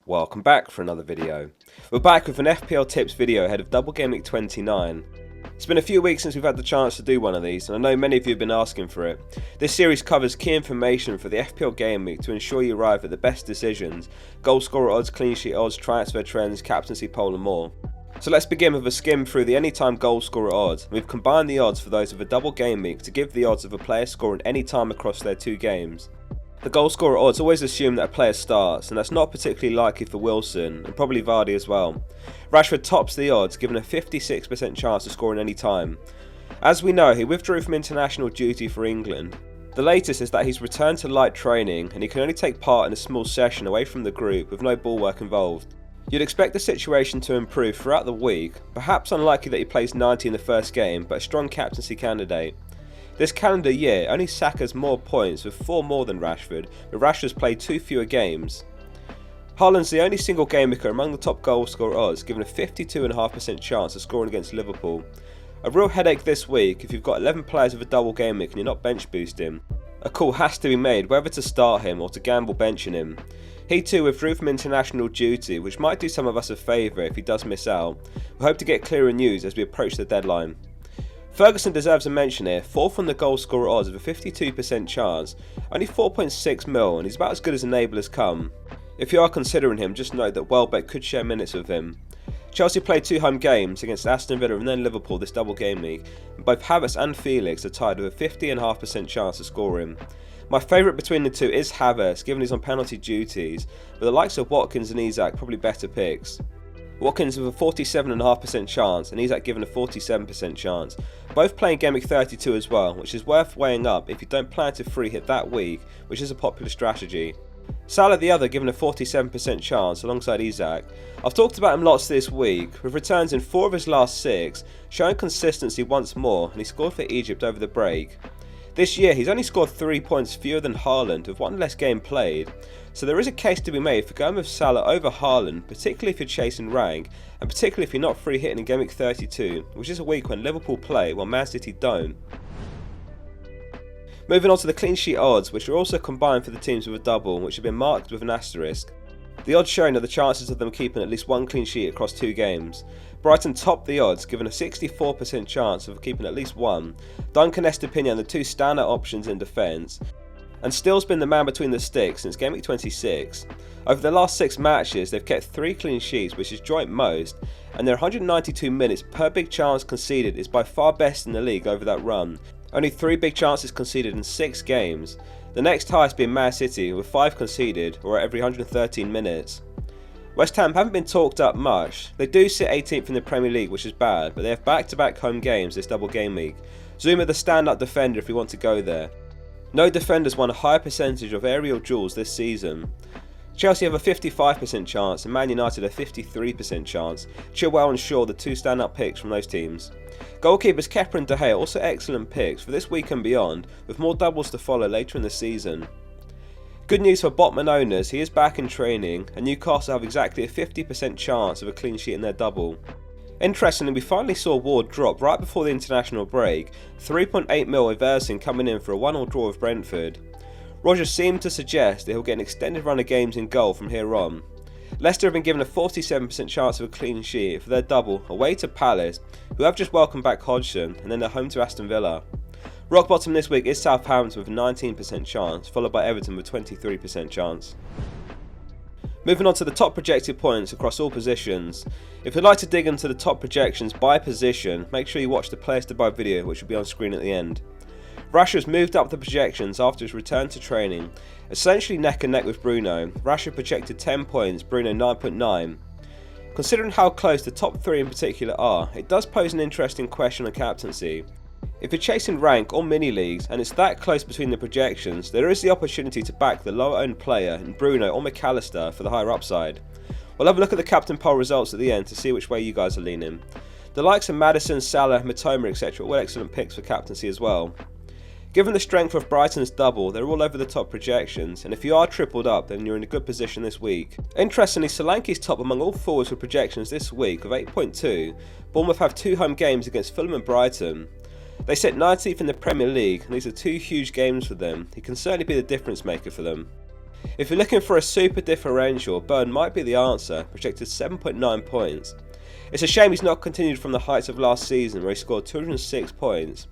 Welcome back for another video. We're back with an FPL tips video ahead of Double Gameweek 29. It's been a few weeks since we've had the chance to do one of these, and I know many of you have been asking for it. This series covers key information for the FPL game week to ensure you arrive at the best decisions: goal scorer odds, clean sheet odds, transfer trends, captaincy poll and more. So let's begin with a skim through the anytime goal scorer odds. We've combined the odds for those of a double game week to give the odds of a player scoring any time across their two games. The goal scorer odds always assume that a player starts, and that's not particularly likely for Wilson, and probably Vardy as well. Rashford tops the odds, given a 56% chance of scoring any time. As we know, he withdrew from international duty for England. The latest is that he's returned to light training, and he can only take part in a small session away from the group with no ball work involved. You'd expect the situation to improve throughout the week, perhaps unlikely that he plays 90 in the first game, but a strong captaincy candidate. This calendar year, only Saka's more points with 4 more than Rashford, but Rashford's played 2 fewer games. Haaland's the only single game maker among the top goal scorer odds, given a 52.5% chance of scoring against Liverpool. A real headache this week if you've got 11 players with a double game week and you're not bench boosting. A call has to be made whether to start him or to gamble benching him. He too withdrew from international duty, which might do some of us a favour if he does miss out. We hope to get clearer news as we approach the deadline. Ferguson deserves a mention here, 4th on the goal scorer odds with a 52% chance, only 4.6 mil, and he's about as good as enablers come. If you are considering him, just note that Welbeck could share minutes with him. Chelsea played 2 home games against Aston Villa and then Liverpool this double game week, and both Havertz and Felix are tied with a 50.5% chance of scoring. My favourite between the two is Havertz, given he's on penalty duties, but the likes of Watkins and Isak probably better picks. Watkins with a 47.5% chance and Isak given a 47% chance, both playing game week 32 as well, which is worth weighing up if you don't plan to free hit that week, which is a popular strategy. Salah the other given a 47% chance alongside Isak. I've talked about him lots this week, with returns in 4 of his last 6, showing consistency once more, and he scored for Egypt over the break. This year he's only scored 3 points fewer than Haaland with 1 less game played, so there is a case to be made for going with Salah over Haaland, particularly if you're chasing rank, and particularly if you're not free hitting in game week 32, which is a week when Liverpool play while Man City don't. Moving on to the clean sheet odds, which are also combined for the teams with a double, which have been marked with an asterisk. The odds shown are the chances of them keeping at least 1 clean sheet across 2 games. Brighton topped the odds, given a 64% chance of keeping at least 1. Duncan Estepinian the 2 standout options in defence, and still's been the man between the sticks since game week 26. Over the last 6 matches, they've kept 3 clean sheets, which is joint most, and their 192 minutes per big chance conceded is by far best in the league over that run. Only 3 big chances conceded in 6 games. The next highest being Man City, with 5 conceded, or every 113 minutes. West Ham haven't been talked up much. They do sit 18th in the Premier League, which is bad, but they have back-to-back home games this double game week. Zuma the standout defender if you want to go there. No defenders won a higher percentage of aerial duels this season. Chelsea have a 55% chance and Man United a 53% chance. Chilwell and Shaw the 2 standout picks from those teams. Goalkeepers Kepa and De Gea also excellent picks for this week and beyond, with more doubles to follow later in the season. Good news for Botman owners, he is back in training, and Newcastle have exactly a 50% chance of a clean sheet in their double. Interestingly, we finally saw Ward drop right before the international break, 3.8 mil with Everton coming in for a 1-1 draw with Brentford. Rodgers seemed to suggest that he'll get an extended run of games in goal from here on. Leicester have been given a 47% chance of a clean sheet for their double away to Palace, who have just welcomed back Hodgson, and then they're home to Aston Villa. Rock bottom this week is Southampton with a 19% chance, followed by Everton with 23% chance. Moving on to the top projected points across all positions. If you'd like to dig into the top projections by position, make sure you watch the players to buy video, which will be on screen at the end. Rashford's moved up the projections after his return to training, essentially neck and neck with Bruno. Rashford projected 10 points, Bruno 9.9. Considering how close the top 3 in particular are, it does pose an interesting question on captaincy. If you're chasing rank or mini leagues and it's that close between the projections, there is the opportunity to back the lower owned player in Bruno or McAllister for the higher upside. We'll have a look at the captain poll results at the end to see which way you guys are leaning. The likes of Maddison, Salah, Matoma etc. are all excellent picks for captaincy as well. Given the strength of Brighton's double, they're all over the top projections, and if you are tripled up, then you're in a good position this week. Interestingly, Solanke's top among all forwards for projections this week with 8.2. Bournemouth have 2 home games against Fulham and Brighton. They sit 19th in the Premier League, and these are 2 huge games for them. He can certainly be the difference maker for them. If you're looking for a super differential, Burn might be the answer, projected 7.9 points. It's a shame he's not continued from the heights of last season where he scored 206 points.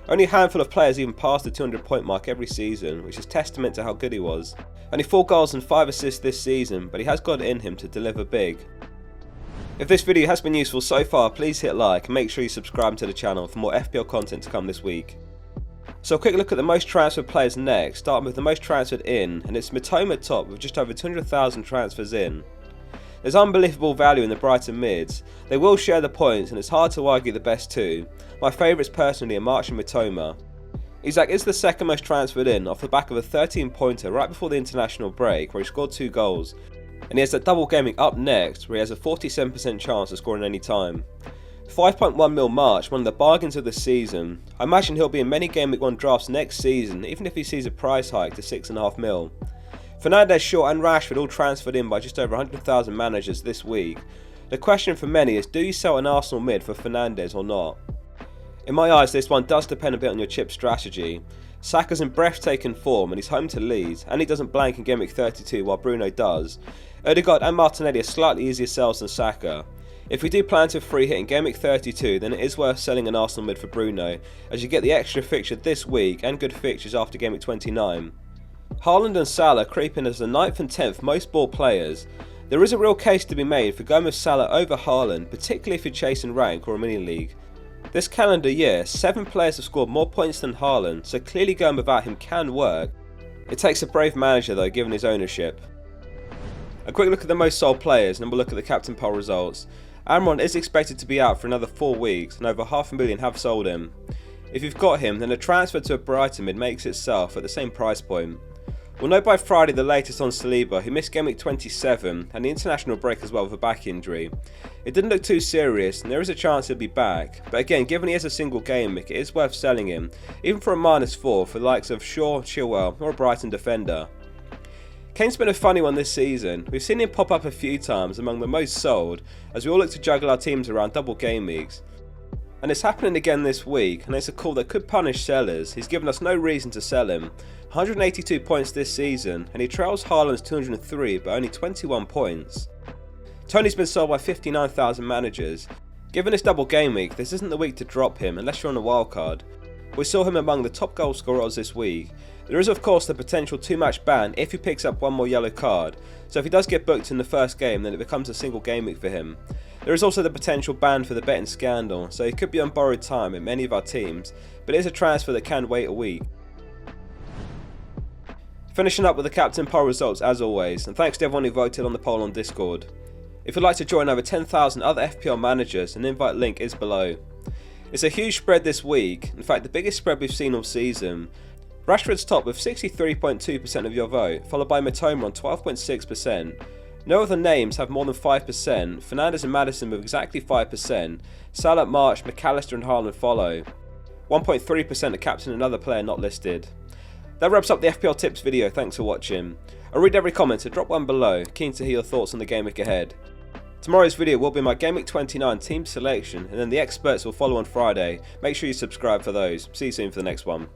Only a handful of players even passed the 200 point mark every season, which is testament to how good he was. Only 4 goals and 5 assists this season, but he has got it in him to deliver big. If this video has been useful so far, please hit like and make sure you subscribe to the channel for more FPL content to come this week. So a quick look at the most transferred players next, starting with the most transferred in, and it's Mitoma top with just over 200,000 transfers in. There's unbelievable value in the Brighton mids. They will share the points and it's hard to argue the best two. My favourites personally are March and Mitoma. Isak is the second most transferred in off the back of a 13 pointer right before the international break where he scored 2 goals. And he has that double gaming up next where he has a 47% chance of scoring any time. 5.1 mil March, one of the bargains of the season. I imagine he'll be in many Game Week 1 drafts next season even if he sees a price hike to 6.5 mil. Fernandes, Shaw and Rashford all transferred in by just over 100,000 managers this week. The question for many is, do you sell an Arsenal mid for Fernandes or not? In my eyes, this one does depend a bit on your chip strategy. Saka's in breathtaking form and he's home to Leeds, and he doesn't blank in Game Week 32 while Bruno does. Odegaard and Martinelli are slightly easier sells than Saka. If we do plan to free hit in Game Week 32, then it is worth selling an Arsenal mid for Bruno, as you get the extra fixture this week and good fixtures after Game Week 29. Haaland and Salah creep in as the 9th and 10th most bought players. There is a real case to be made for going with Salah over Haaland, particularly if you're chasing rank or a mini league. This calendar year, 7 players have scored more points than Haaland, so clearly going without him can work. It takes a brave manager though, given his ownership. A quick look at the most sold players, and then we'll look at the captain poll results. Amron is expected to be out for another 4 weeks, and over 500,000 have sold him. If you've got him, then a transfer to a Brighton mid makes itself at the same price point. We'll know by Friday the latest on Saliba, who missed Game Week 27 and the international break as well with a back injury. It didn't look too serious and there is a chance he'll be back, but again, given he has a single game week, it is worth selling him, even for a -4 for the likes of Shaw, Chilwell or a Brighton defender. Kane's been a funny one this season. We've seen him pop up a few times among the most sold as we all look to juggle our teams around double game weeks. And it's happening again this week, and it's a call that could punish sellers. He's given us no reason to sell him. 182 points this season, and he trails Haaland's 203 by only 21 points. Tony's been sold by 59,000 managers. Given this double game week, this isn't the week to drop him unless you're on a wildcard. We saw him among the top goal scorers this week. There is of course the potential 2-match ban if he picks up one more yellow card, so if he does get booked in the first game then it becomes a single game week for him. There is also the potential ban for the betting scandal, so he could be on borrowed time in many of our teams, but it is a transfer that can wait a week. Finishing up with the captain poll results as always, and thanks to everyone who voted on the poll on Discord. If you'd like to join over 10,000 other FPL managers, an invite link is below. It's a huge spread this week, in fact the biggest spread we've seen all season. Rashford's top with 63.2% of your vote, followed by Mitoma on 12.6%. No other names have more than 5%, Fernandes and Maddison with exactly 5%, Salah, March, McAllister and Haaland follow. 1.3% are captain and another player not listed. That wraps up the FPL tips video, thanks for watching. I'll read every comment, so drop one below, keen to hear your thoughts on the game week ahead. Tomorrow's video will be my Game Week 29 team selection, and then the experts will follow on Friday. Make sure you subscribe for those. See you soon for the next one.